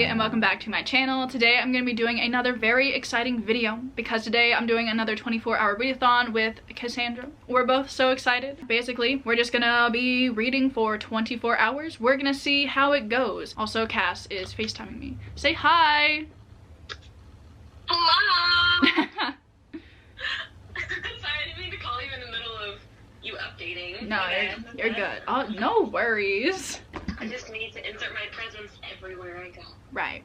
everybody, and welcome back to my channel. Today I'm going to be doing another very exciting video because today I'm doing another 24-hour readathon with Cassandra. We're both so excited. Basically, we're just gonna be reading for 24 hours. We're gonna see how it goes. Also, Cass is FaceTiming me. Say hi! Hello! Sorry, I didn't mean to call you in the middle of you updating. No, you're good. Oh, no worries. I just need to insert my presence everywhere I go. Right.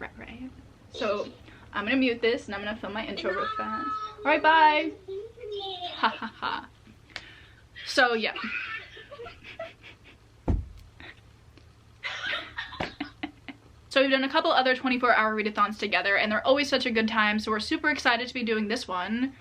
So, I'm gonna mute this and I'm gonna film my intro real fast. Alright, bye! Ha ha ha. So, yeah. So we've done a couple other 24-hour readathons together and they're always such a good time, so we're super excited to be doing this one.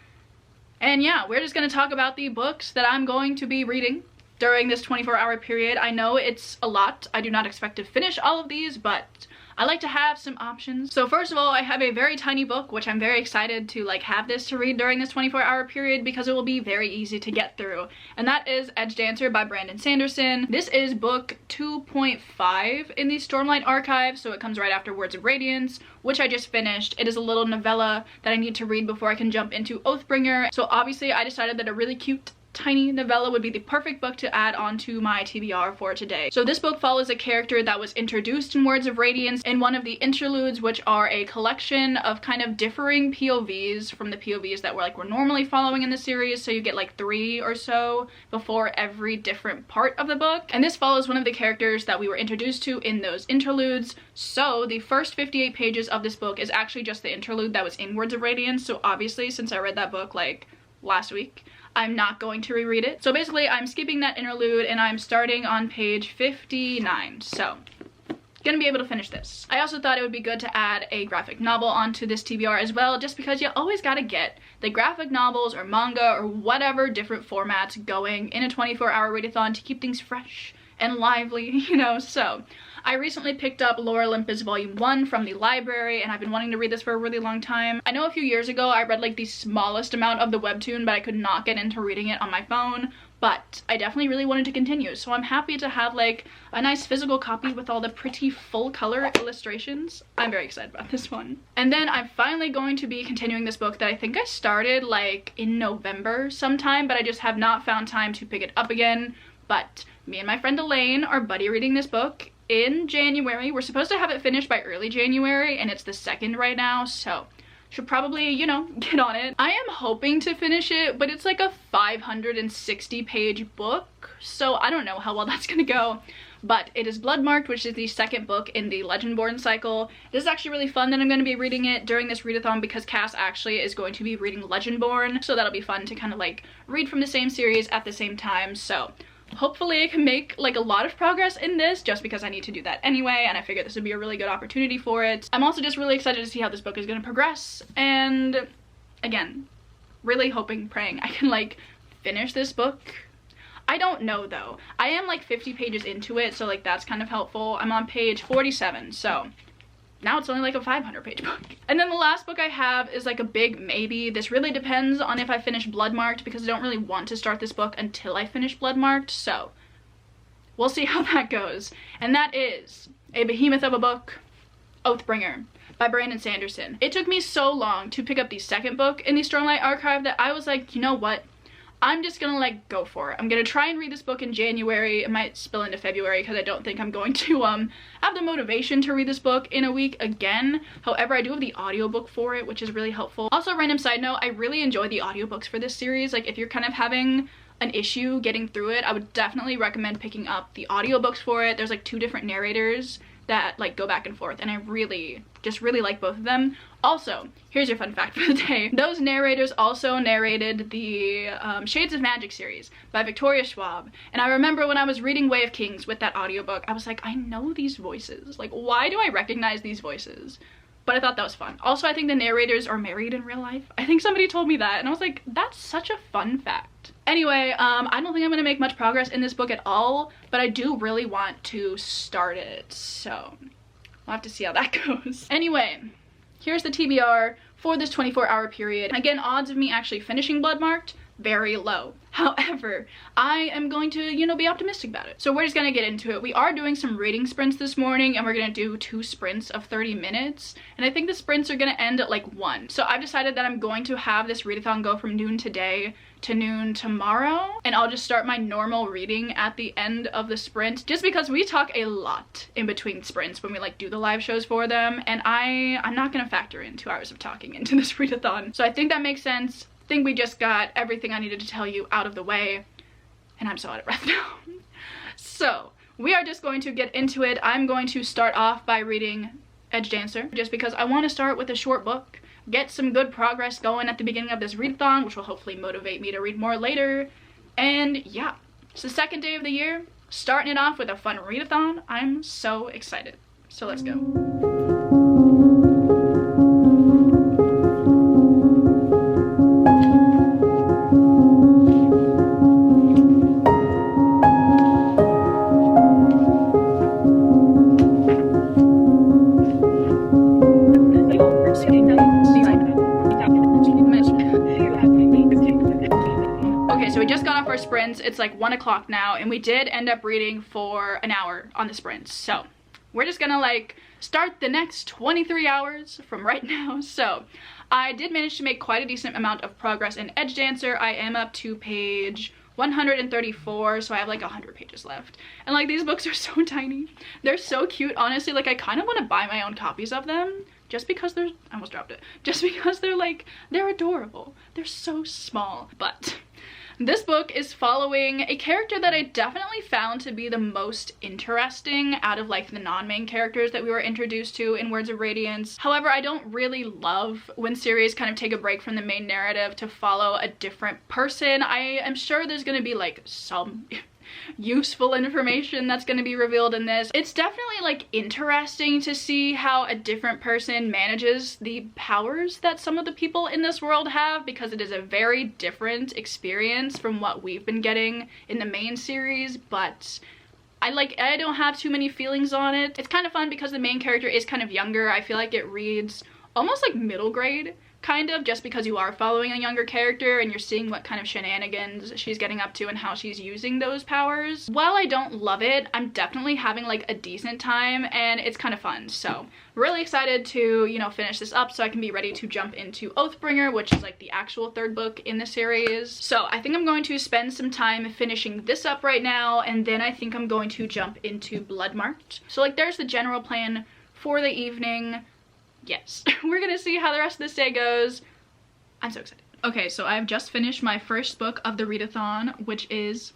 And yeah, we're just going to talk about the books that I'm going to be reading during this 24-hour period. I know it's a lot. I do not expect to finish all of these, but I like to have some options. So first of all, I have a very tiny book, which I'm very excited to have this to read during this 24-hour period because it will be very easy to get through. And that is Edge Dancer by Brandon Sanderson. This is book 2.5 in the Stormlight Archive, so it comes right after Words of Radiance, which I just finished. It is a little novella that I need to read before I can jump into Oathbringer. So obviously I decided that a really cute tiny novella would be the perfect book to add onto my TBR for today. So this book follows a character that was introduced in Words of Radiance in one of the interludes, which are a collection of kind of differing POVs from the POVs that we're normally following in the series. So you get 3 or so before every different part of the book. And this follows one of the characters that we were introduced to in those interludes. So the first 58 pages of this book is actually just the interlude that was in Words of Radiance. So obviously, since I read that book last week, I'm not going to reread it. So basically, I'm skipping that interlude and I'm starting on page 59. So, gonna be able to finish this. I also thought it would be good to add a graphic novel onto this TBR as well, just because you always gotta get the graphic novels or manga or whatever different formats going in a 24-hour readathon to keep things fresh and lively, you know. So I recently picked up Lore Olympus Volume 1 from the library, and I've been wanting to read this for a really long time. I know a few years ago I read the smallest amount of the webtoon, but I could not get into reading it on my phone, but I definitely really wanted to continue. So I'm happy to have a nice physical copy with all the pretty full color illustrations. I'm very excited about this one. And then I'm finally going to be continuing this book that I think I started in November sometime, but I just have not found time to pick it up again. But me and my friend Elaine are buddy reading this book in January. We're supposed to have it finished by early January, and it's the 2nd right now, so should probably, you know, get on it. I am hoping to finish it, but it's a 560-page book, so I don't know how well that's gonna go. But it is Bloodmarked, which is the 2nd book in the Legendborn cycle. This is actually really fun that I'm going to be reading it during this readathon because Cass actually is going to be reading Legendborn, so that'll be fun to kind of read from the same series at the same time. So hopefully I can make a lot of progress in this, just because I need to do that anyway, and I figure this would be a really good opportunity for it. I'm also just really excited to see how this book is going to progress, and again, really hoping, praying I can finish this book. I don't know though. I am 50 pages into it, so that's kind of helpful. I'm on page 47, so now it's only a 500-page book. And then the last book I have is a big maybe. This really depends on if I finish Bloodmarked, because I don't really want to start this book until I finish Bloodmarked, so we'll see how that goes. And that is a behemoth of a book, Oathbringer by Brandon Sanderson. It took me so long to pick up the 2nd book in the Stormlight Archive that I was you know what? I'm just gonna go for it. I'm gonna try and read this book in January. It might spill into February because I don't think I'm going to have the motivation to read this book in a week again. However, I do have the audiobook for it, which is really helpful. Also, random side note, I really enjoy the audiobooks for this series. If you're kind of having an issue getting through it, I would definitely recommend picking up the audiobooks for it. There's 2 different narrators that go back and forth, and I really like both of them. Also, here's your fun fact for the day. Those narrators also narrated the Shades of Magic series by Victoria Schwab, and I remember when I was reading Way of Kings with that audiobook, I was I know these voices. Why do I recognize these voices? But I thought that was fun. Also, I think the narrators are married in real life. I think somebody told me that, and I was that's such a fun fact. Anyway, I don't think I'm gonna make much progress in this book at all, but I do really want to start it, so we'll have to see how that goes. Anyway, here's the TBR for this 24-hour period. Again, odds of me actually finishing Bloodmarked, very low. However, I am going to, you know, be optimistic about it. So we're just gonna get into it. We are doing some reading sprints this morning, and we're gonna do 2 sprints of 30 minutes. And I think the sprints are gonna end at like 1. So I've decided that I'm going to have this readathon go from noon today to noon tomorrow, and I'll just start my normal reading at the end of the sprint, just because we talk a lot in between sprints when we like do the live shows for them, and I'm not gonna factor in 2 hours of talking into this readathon. So I think that makes sense. I think we just got everything I needed to tell you out of the way, and I'm so out of breath now. So we are just going to get into it. I'm going to start off by reading Edge Dancer, just because I want to start with a short book, get some good progress going at the beginning of this readathon, which will hopefully motivate me to read more later. And yeah, it's the 2nd day of the year, starting it off with a fun readathon. I'm so excited. So let's go. Okay, so we just got off our sprints. It's like 1 o'clock now, and we did end up reading for an hour on the sprints. So we're just gonna like start the next 23 hours from right now. So I did manage to make quite a decent amount of progress in Edge Dancer. I am up to page 134, so I have like 100 pages left. And like, these books are so tiny. They're so cute, honestly. Like, I kind of want to buy my own copies of them, just because they're, I almost dropped it, just because they're like, they're adorable. They're so small. But this book is following a character that I definitely found to be the most interesting out of like the non-main characters that we were introduced to in Words of Radiance. However, I don't really love when series kind of take a break from the main narrative to follow a different person. I am sure there's gonna be like some useful information that's going to be revealed in this. It's definitely like interesting to see how a different person manages the powers that some of the people in this world have, because it is a very different experience from what we've been getting in the main series. But I don't have too many feelings on it. It's kind of fun because the main character is kind of younger. I feel like it reads almost like middle grade, kind of, just because you are following a younger character and you're seeing what kind of shenanigans she's getting up to and how she's using those powers. While I don't love it, I'm definitely having like a decent time, and it's kind of fun. So really excited to, you know, finish this up so I can be ready to jump into Oathbringer, which is like the actual 3rd book in the series. So I think I'm going to spend some time finishing this up right now, and then I think I'm going to jump into Bloodmarked. So like, there's the general plan for the evening. Yes, we're gonna see how the rest of this day goes. I'm so excited. Okay, so I've just finished my first book of the readathon, which is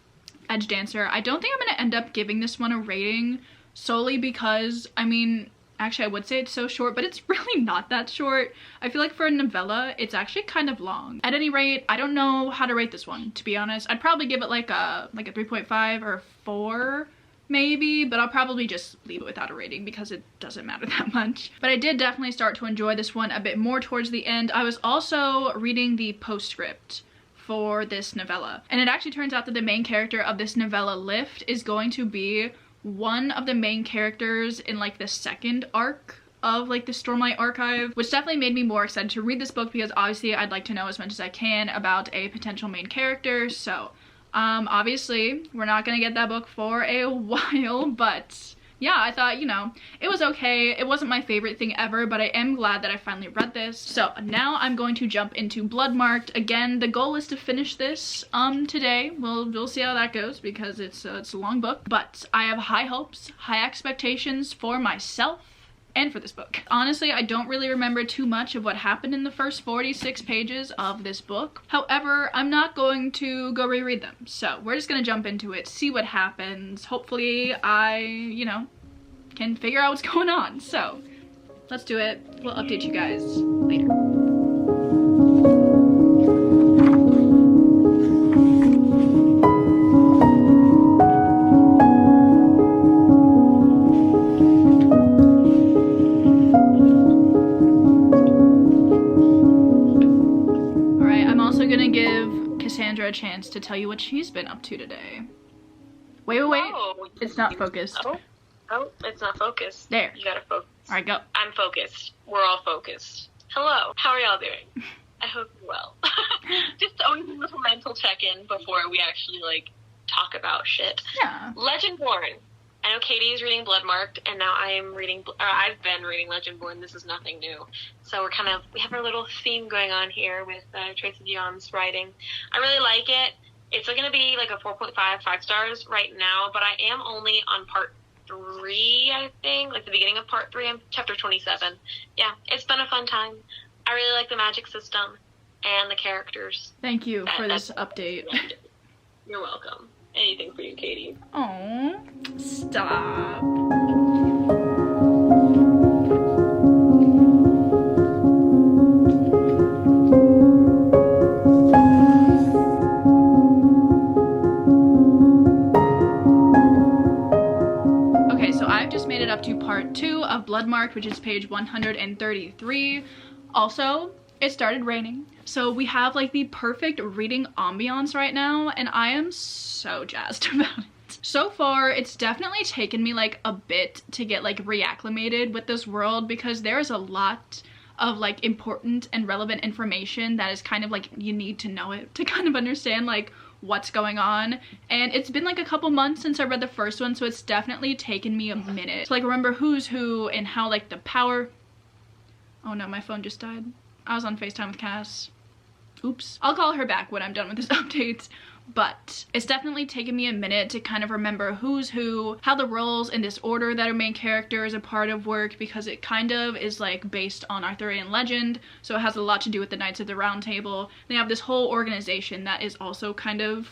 Edge Dancer. I don't think I'm gonna end up giving this one a rating, solely because, I mean, actually I would say it's so short, but it's really not that short. I feel like for a novella, it's actually kind of long. At any rate, I don't know how to rate this one, to be honest. I'd probably give it like a 3.5 or a 4. Maybe, but I'll probably just leave it without a rating because it doesn't matter that much. But I did definitely start to enjoy this one a bit more towards the end. I was also reading the postscript for this novella, and it actually turns out that the main character of this novella, Lift, is going to be one of the main characters in like the 2nd arc of like the Stormlight Archive, which definitely made me more excited to read this book, because obviously I'd like to know as much as I can about a potential main character. So obviously we're not gonna get that book for a while, but yeah, I thought, you know, it was okay. It wasn't my favorite thing ever, but I am glad that I finally read this. So now I'm going to jump into Bloodmarked. Again, the goal is to finish this today. We'll see how that goes, because it's a long book, but I have high hopes, high expectations for myself and for this book. Honestly, I don't really remember too much of what happened in the first 46 pages of this book. However, I'm not going to go reread them. So we're just gonna jump into it, see what happens. Hopefully I, you know, can figure out what's going on. So let's do it. We'll update you guys later. A chance to tell you what she's been up to today. Wait. Oh, it's not focused. Oh, it's not focused. There. You gotta focus. Alright, go. I'm focused. We're all focused. Hello. How are y'all doing? I hope you're well. Just always a little mental check-in before we actually, like, talk about shit. Yeah. Legendborn. I know Katie is reading Bloodmarked, and now I've been reading Legendborn. This is nothing new. So we have our little theme going on here with Tracy Deon's writing. I really like it. It's going to be like a 4.5, 5 stars right now, but I am only on part 3, I think, like the beginning of part 3. I'm chapter 27. Yeah, it's been a fun time. I really like the magic system and the characters. Thank you for this update. You're welcome. Anything for you, Katie. Oh, stop. Okay, so I've just made it up to part 2 of Bloodmarked, which is page 133. Also, it started raining, so we have like the perfect reading ambiance right now, and I am so jazzed about it. So far, it's definitely taken me like a bit to get like reacclimated with this world, because there's a lot of like important and relevant information that is kind of like, you need to know it to kind of understand like what's going on. And it's been like a couple months since I read the first one, so it's definitely taken me a minute to like remember who's who and how like the power... Oh no, my phone just died. I was on FaceTime with Cass. Oops. I'll call her back when I'm done with this update. But it's definitely taken me a minute to kind of remember who's who, how the roles in this order that our main character is a part of work, because it kind of is like based on Arthurian legend, so it has a lot to do with the Knights of the Round Table. They have this whole organization that is also kind of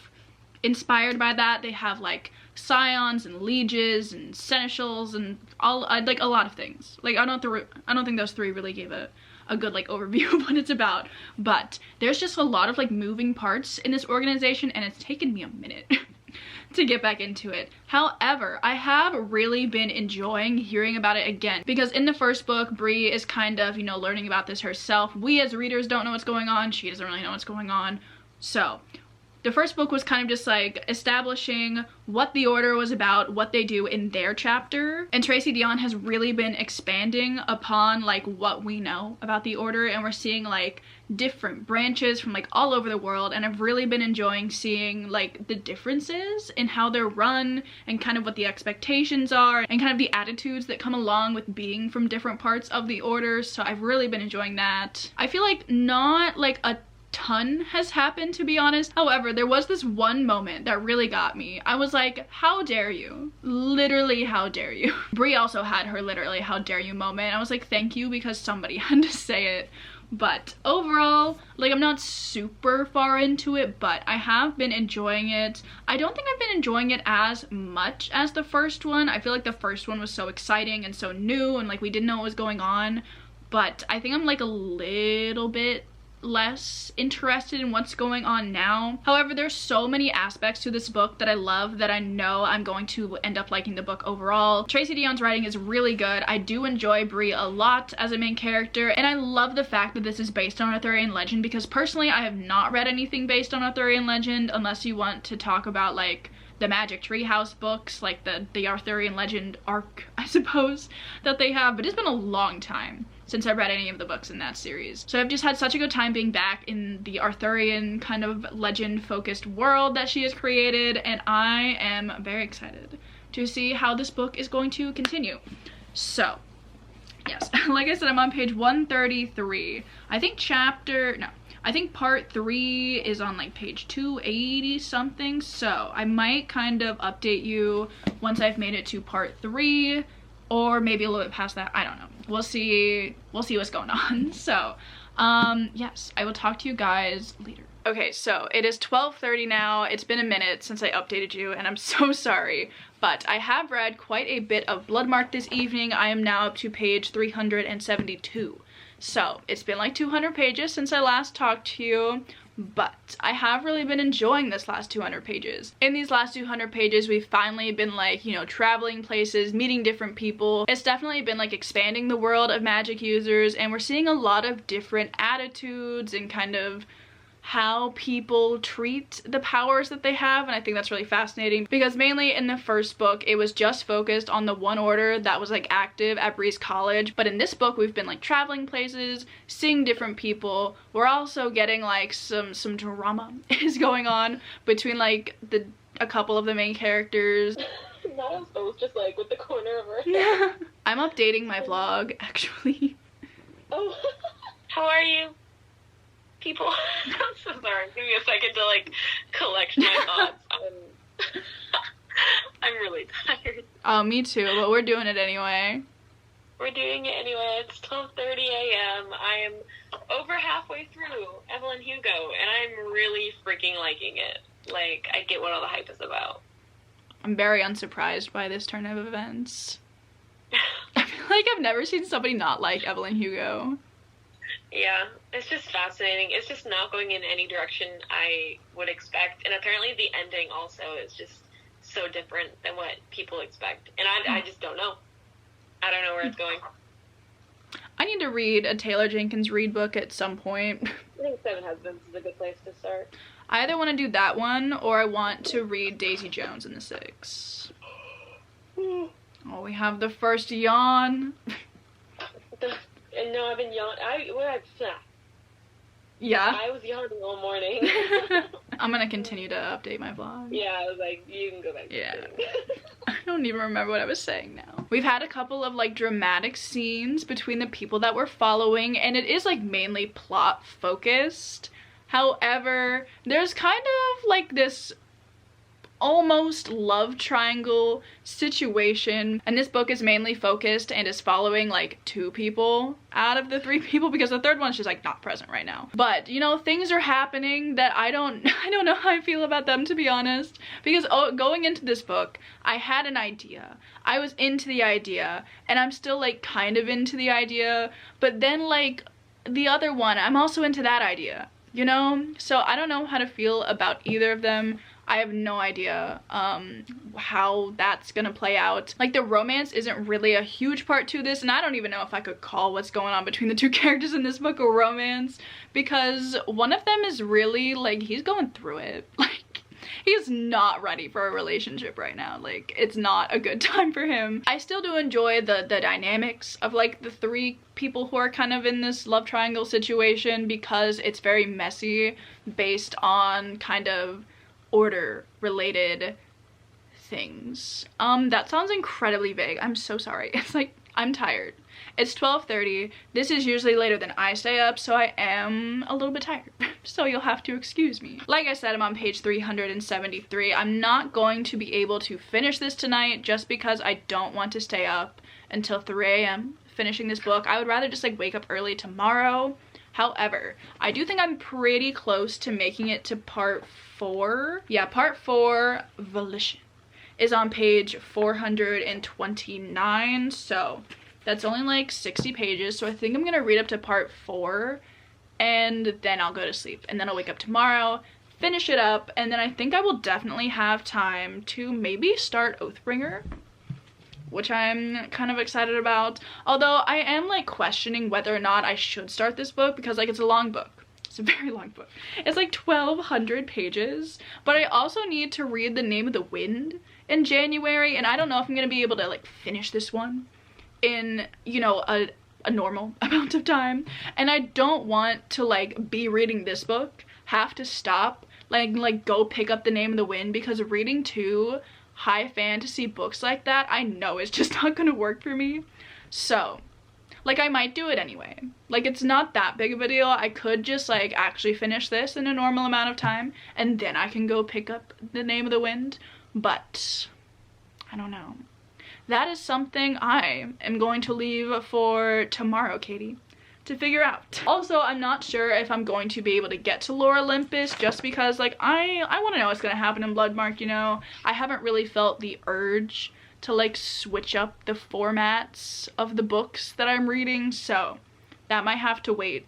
inspired by that. They have like scions and lieges and seneschals and all, like a lot of things. Like I don't think those 3 really gave a good like overview of what it's about, but there's just a lot of like moving parts in this organization, and it's taken me a minute to get back into it. However, I have really been enjoying hearing about it again, because in the first book, Bree is kind of, you know, learning about this herself. We as readers don't know what's going on. She doesn't really know what's going on. So the first book was kind of just like establishing what the order was about, what they do in their chapter. And Tracy Deon has really been expanding upon like what we know about the order, and we're seeing like different branches from like all over the world, and I've really been enjoying seeing like the differences in how they're run and kind of what the expectations are and kind of the attitudes that come along with being from different parts of the order. So I've really been enjoying that. I feel like not like a ton has happened, to be honest. However, there was this one moment that really got me. I was like, how dare you? Literally, how dare you? Bree also had her literally how dare you moment. I was like, thank you, because somebody had to say it. But overall, like, I'm not super far into it, but I have been enjoying it. I don't think I've been enjoying it as much as the first one. I feel like the first one was so exciting and so new, and like we didn't know what was going on. But I think I'm like a little bit less interested in what's going on now. However, there's so many aspects to this book that I love that I know I'm going to end up liking the book overall. Tracy Deon's writing is really good. I do enjoy Bree a lot as a main character, and I love the fact that this is based on Arthurian legend, because personally I have not read anything based on Arthurian legend, unless you want to talk about like the Magic Treehouse books, like the Arthurian legend arc, I suppose, that they have. But it's been a long time since I read any of the books in that series. So I've just had such a good time being back in the Arthurian kind of legend-focused world that she has created, and I am very excited to see how this book is going to continue. So, yes, like I said, I'm on page 133. I think part 3 is on like page 280 something, so I might kind of update you once I've made it to part 3, or maybe a little bit past that. I don't know. We'll see what's going on. So yes, I will talk to you guys later. Okay, so it is 12:30 now. It's been a minute since I updated you, and I'm so sorry, but I have read quite a bit of Bloodmarked this evening. I am now up to page 372. So it's been like 200 pages since I last talked to you, but I have really been enjoying this last 200 pages. In these last 200 pages, we've finally been like, you know, traveling places, meeting different people. It's definitely been like expanding the world of magic users, and we're seeing a lot of different attitudes and kind of how people treat the powers that they have, and I think that's really fascinating because mainly in the first book it was just focused on the one order that was like active at Breeze College, but in this book we've been like traveling places, seeing different people. We're also getting like some drama is going on between like a couple of the main characters. Not us both, just like with the corner of her head. I'm updating my vlog actually. Oh. How are you, people? I'm so sorry. Give me a second to like collect my thoughts. I'm really tired. Oh, me too, but we're doing it anyway. We're doing it anyway. It's 12:30 a.m. I am over halfway through Evelyn Hugo, and I'm really freaking liking it. Like, I get what all the hype is about. I'm very unsurprised by this turn of events. I feel like I've never seen somebody not like Evelyn Hugo. Yeah, it's just fascinating. It's just not going in any direction I would expect. And apparently the ending also is just so different than what people expect. And I just don't know. I don't know where it's going. I need to read a Taylor Jenkins Reid book at some point. I think Seven Husbands is a good place to start. I either want to do that one or I want to read Daisy Jones and the Six. Oh, we have the first yawn. No, I've been yawning. Yeah. I was yawning all morning. I'm gonna continue to update my vlog. Yeah, I was like, you can go back to I don't even remember what I was saying now. We've had a couple of like dramatic scenes between the people that we're following, and it is like mainly plot focused. However, there's kind of like this almost love triangle situation, and this book is mainly focused and is following like 2 people out of the 3 people because the third one's just like not present right now. But you know, things are happening that I don't know how I feel about them, to be honest, because going into this book I had an idea, I was into the idea, and I'm still like kind of into the idea, but then like the other one I'm also into that idea, you know? So I don't know how to feel about either of them. I have no idea how that's gonna play out. Like, the romance isn't really a huge part to this, and I don't even know if I could call what's going on between the 2 characters in this book a romance, because one of them is really, like, he's going through it. Like, he's not ready for a relationship right now. Like, it's not a good time for him. I still do enjoy the dynamics of, like, the 3 people who are kind of in this love triangle situation, because it's very messy based on kind of order related things. That sounds incredibly vague. I'm so sorry. It's like, I'm tired. It's 12:30. This is usually later than I stay up, so I am a little bit tired. So you'll have to excuse me. Like I said, I'm on page 373. I'm not going to be able to finish this tonight just because I don't want to stay up until 3 a.m. finishing this book. I would rather just like wake up early tomorrow. However, I do think I'm pretty close to making it to part 4. Yeah, part 4, Volition, is on page 429, so that's only like 60 pages, so I think I'm gonna read up to part 4, and then I'll go to sleep, and then I'll wake up tomorrow, finish it up, and then I think I will definitely have time to maybe start Oathbringer, which I'm kind of excited about. Although I am like questioning whether or not I should start this book, because like it's a long book. It's a very long book. It's like 1,200 pages, but I also need to read The Name of the Wind in January, and I don't know if I'm gonna be able to like finish this one in, you know, a normal amount of time, and I don't want to like be reading this book, have to stop, like go pick up The Name of the Wind, because reading 2 high fantasy books like that, I know it's just not gonna work for me. So like, I might do it anyway. Like, it's not that big of a deal. I could just like actually finish this in a normal amount of time, and then I can go pick up The Name of the Wind, but I don't know. That is something I am going to leave for tomorrow, Katie, to figure out. Also, I'm not sure if I'm going to be able to get to Lore Olympus, just because like I want to know what's gonna happen in Bloodmarked, you know. I haven't really felt the urge to like switch up the formats of the books that I'm reading, so that might have to wait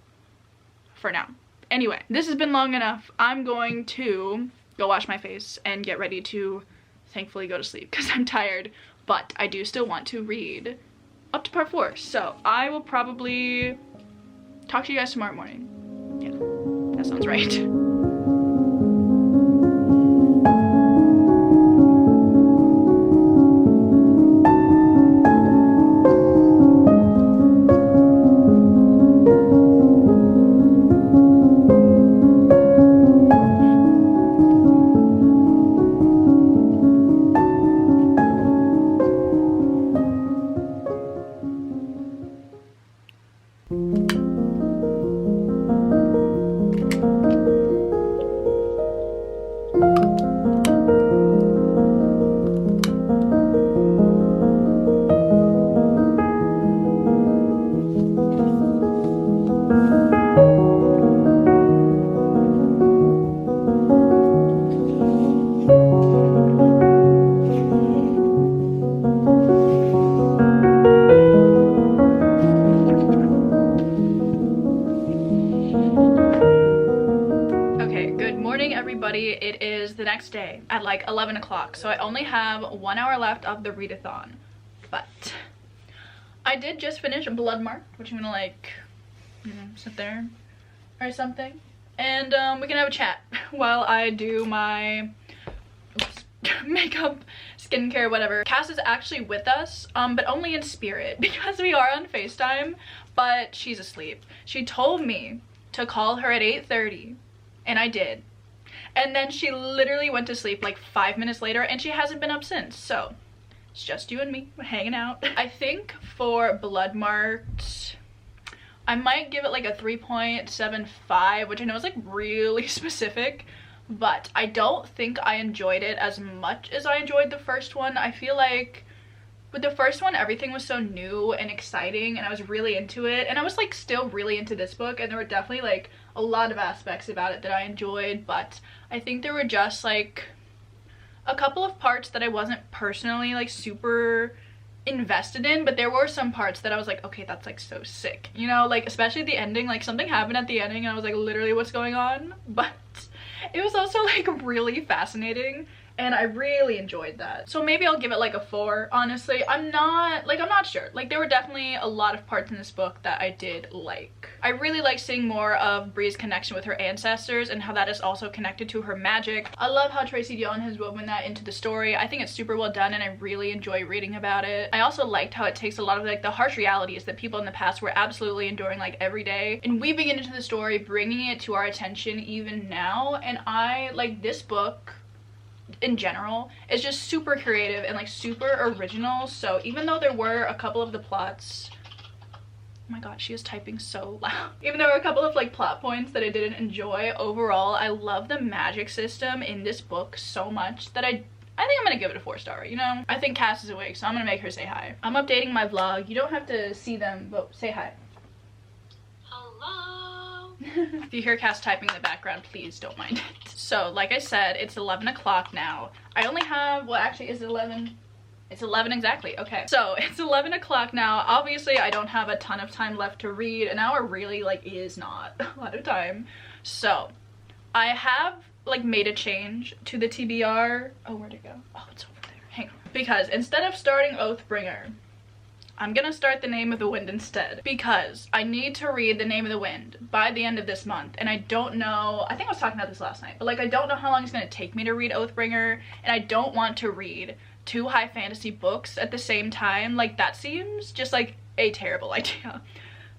for now. Anyway, this has been long enough. I'm going to go wash my face and get ready to thankfully go to sleep because I'm tired, but I do still want to read up to part 4, so I will probably talk to you guys tomorrow morning. Yeah, that sounds right. everybody, it is the next day at like 11 o'clock, so I only have 1 hour left of the readathon, but I did just finish Bloodmarked, which I'm gonna like, you know, sit there or something, and we can have a chat while I do my makeup, skincare, whatever. Cass is actually with us, but only in spirit because we are on FaceTime, but she's asleep. She told me to call her at 8:30, and I did. And then she literally went to sleep like 5 minutes later, and she hasn't been up since. So it's just you and me hanging out. I think for Bloodmarked, I might give it like a 3.75, which I know is like really specific, but I don't think I enjoyed it as much as I enjoyed the first one. I feel like with the first one, everything was so new and exciting, and I was really into it, and I was like still really into this book, and there were definitely like a lot of aspects about it that I enjoyed, but I think there were just like a couple of parts that I wasn't personally like super invested in, but there were some parts that I was like, okay, that's like so sick, you know, like especially the ending. Like something happened at the ending and I was like, literally, what's going on? But it was also like really fascinating, and I really enjoyed that. So maybe I'll give it like a 4. Honestly, I'm not sure. Like there were definitely a lot of parts in this book that I did like. I really like seeing more of Bree's connection with her ancestors and how that is also connected to her magic. I love how Tracy Deonn has woven that into the story. I think it's super well done, and I really enjoy reading about it. I also liked how it takes a lot of like the harsh realities that people in the past were absolutely enduring like every day, and weaving it into the story, bringing it to our attention even now. And I like this book in general is just super creative and like super original. So even though there were a couple of the plots, oh my god, she is typing so loud. Even though there were a couple of like plot points that I didn't enjoy, overall I love the magic system in this book so much that I think I'm gonna give it a 4-star, you know? I think Cass is awake, so I'm gonna make her say hi. I'm updating my vlog. You don't have to see them, but say hi. Hello. If you hear Cass typing in the background, please don't mind it. So like I said, it's 11 o'clock now. I only have, well actually is it 11? It's 11 exactly. Okay, so it's 11 o'clock now. Obviously I don't have a ton of time left to read. An hour really like is not a lot of time. So I have like made a change to the TBR. Oh, where'd it go? Oh, it's over there. Hang on. Because instead of starting Oathbringer, I'm gonna start The Name of the Wind instead, because I need to read The Name of the Wind by the end of this month, and I don't know, I think I was talking about this last night, but like I don't know how long it's gonna take me to read Oathbringer, and I don't want to read 2 high fantasy books at the same time. Like that seems just like a terrible idea.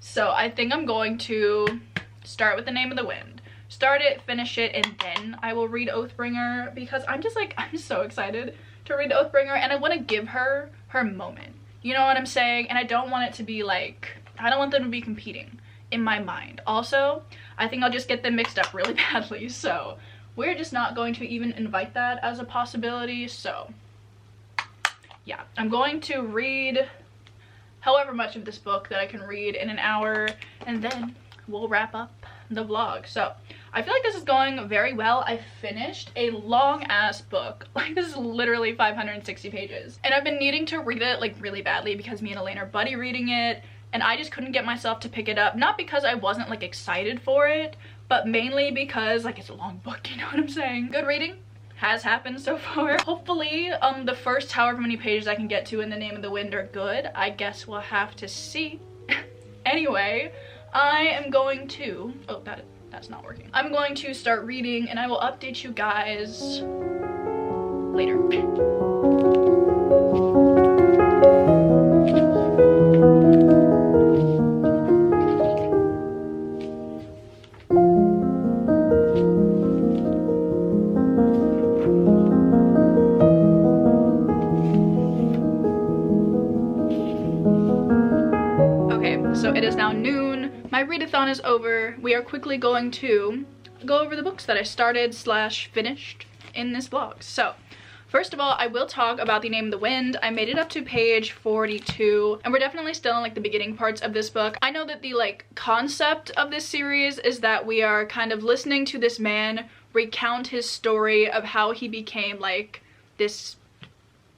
So I think I'm going to start with The Name of the Wind, start it, finish it, and then I will read Oathbringer, because I'm just like, I'm so excited to read Oathbringer, and I want to give her her moment. You know what I'm saying? And I don't want it to be like, I don't want them to be competing in my mind. Also, I think I'll just get them mixed up really badly, so we're just not going to even invite that as a possibility. So yeah, I'm going to read however much of this book that I can read in an hour, and then we'll wrap up the vlog. So I feel like this is going very well. I finished a long ass book. Like this is literally 560 pages, and I've been needing to read it like really badly because me and Elaine are buddy reading it, and I just couldn't get myself to pick it up. Not because I wasn't like excited for it, but mainly because like it's a long book, you know what I'm saying? Good reading has happened so far. Hopefully the first however many pages I can get to in The Name of the Wind are good. I guess we'll have to see. Anyway, I am going to, oh, that's not working. I'm going to start reading, and I will update you guys later. Okay, so it is now noon. My readathon is over. We are quickly going to go over the books that I started / finished in this vlog. So first of all, I will talk about The Name of the Wind. I made it up to page 42, and we're definitely still in like the beginning parts of this book. I know that the like concept of this series is that we are kind of listening to this man recount his story of how he became like this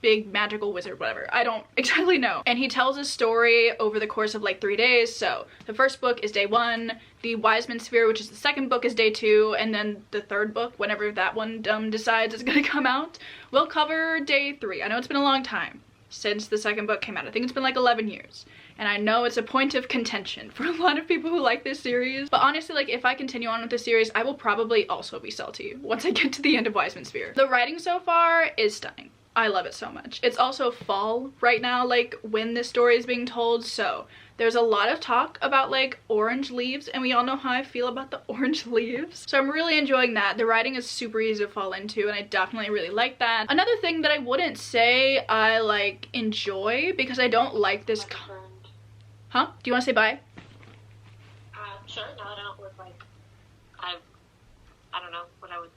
big magical wizard, whatever. I don't exactly know. And he tells his story over the course of like 3 days. So the first book is day 1, the Wiseman Sphere, which is the second book, is day 2, and then the third book, whenever that one decides it's gonna come out, will cover day 3. I know it's been a long time since the second book came out. I think it's been like 11 years. And I know it's a point of contention for a lot of people who like this series. But honestly, like, if I continue on with this series, I will probably also be salty once I get to the end of Wiseman Sphere. The writing so far is stunning. I love it so much. It's also fall right now, like, when this story is being told, so there's a lot of talk about like orange leaves, and we all know how I feel about the orange leaves. So I'm really enjoying that. The writing is super easy to fall into, and I definitely really like that. Another thing that I wouldn't say I like enjoy, because I don't like this. Huh? Do you want to say bye? Sure. No, I don't look like I don't know what I would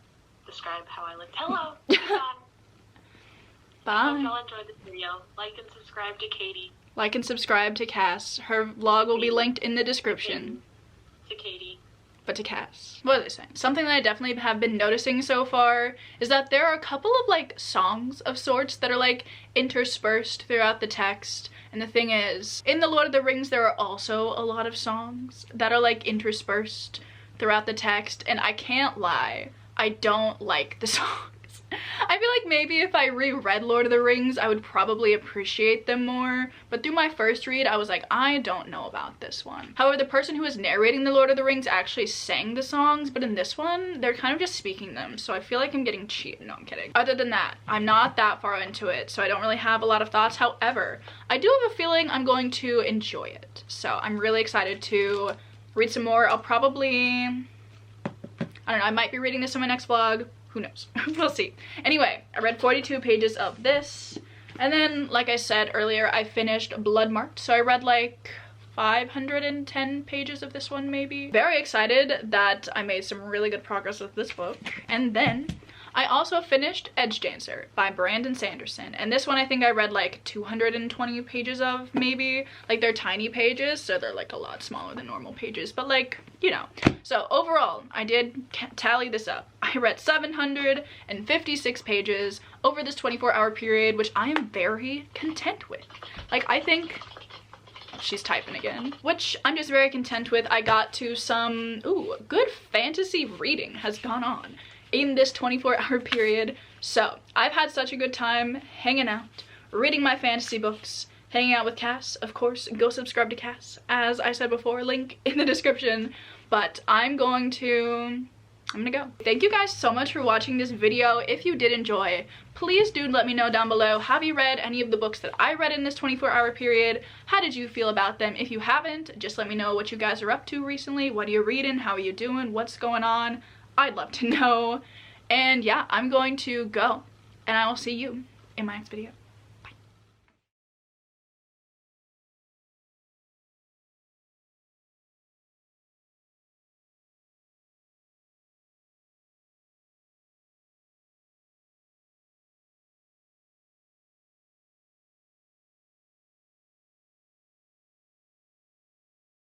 describe how I look. Hello. Bye. I hope y'all enjoyed this video. Like and subscribe to Katie. Like and subscribe to Cass. Her vlog will be linked in the description. To Katie. But to Cass. What are they saying? Something that I definitely have been noticing so far is that there are a couple of like songs of sorts that are like interspersed throughout the text. And the thing is, in the Lord of the Rings there are also a lot of songs that are like interspersed throughout the text, and I can't lie, I don't like the songs. I feel like maybe if I reread Lord of the Rings, I would probably appreciate them more. But through my first read, I was like, I don't know about this one. However, the person who was narrating the Lord of the Rings actually sang the songs, but in this one, they're kind of just speaking them. So I feel like I'm getting cheated. No, I'm kidding. Other than that, I'm not that far into it, so I don't really have a lot of thoughts. However, I do have a feeling I'm going to enjoy it. So I'm really excited to read some more. I'll probably, I don't know, I might be reading this in my next vlog. Who knows? We'll see. Anyway, I read 42 pages of this, and then, like I said earlier, I finished Bloodmarked, so I read like 510 pages of this one, maybe. Very excited that I made some really good progress with this book. And then I also finished Edge Dancer by Brandon Sanderson, and this one I think I read like 220 pages of, maybe. Like, they're tiny pages, so they're like a lot smaller than normal pages, but like, you know. So overall, I did tally this up. I read 756 pages over this 24-hour period, which I am very content with. Like, I think she's typing again, which I'm just very content with. I got to some, ooh, good fantasy reading has gone on in this 24-hour period. So I've had such a good time hanging out, reading my fantasy books, hanging out with Cass. Of course, go subscribe to Cass, as I said before, link in the description. But I'm gonna go. Thank you guys so much for watching this video. If you did enjoy, please do let me know down below. Have you read any of the books that I read in this 24-hour period? How did you feel about them? If you haven't, just let me know what you guys are up to recently. What are you reading? How are you doing? What's going on? I'd love to know. And yeah, I'm going to go, and I will see you in my next video.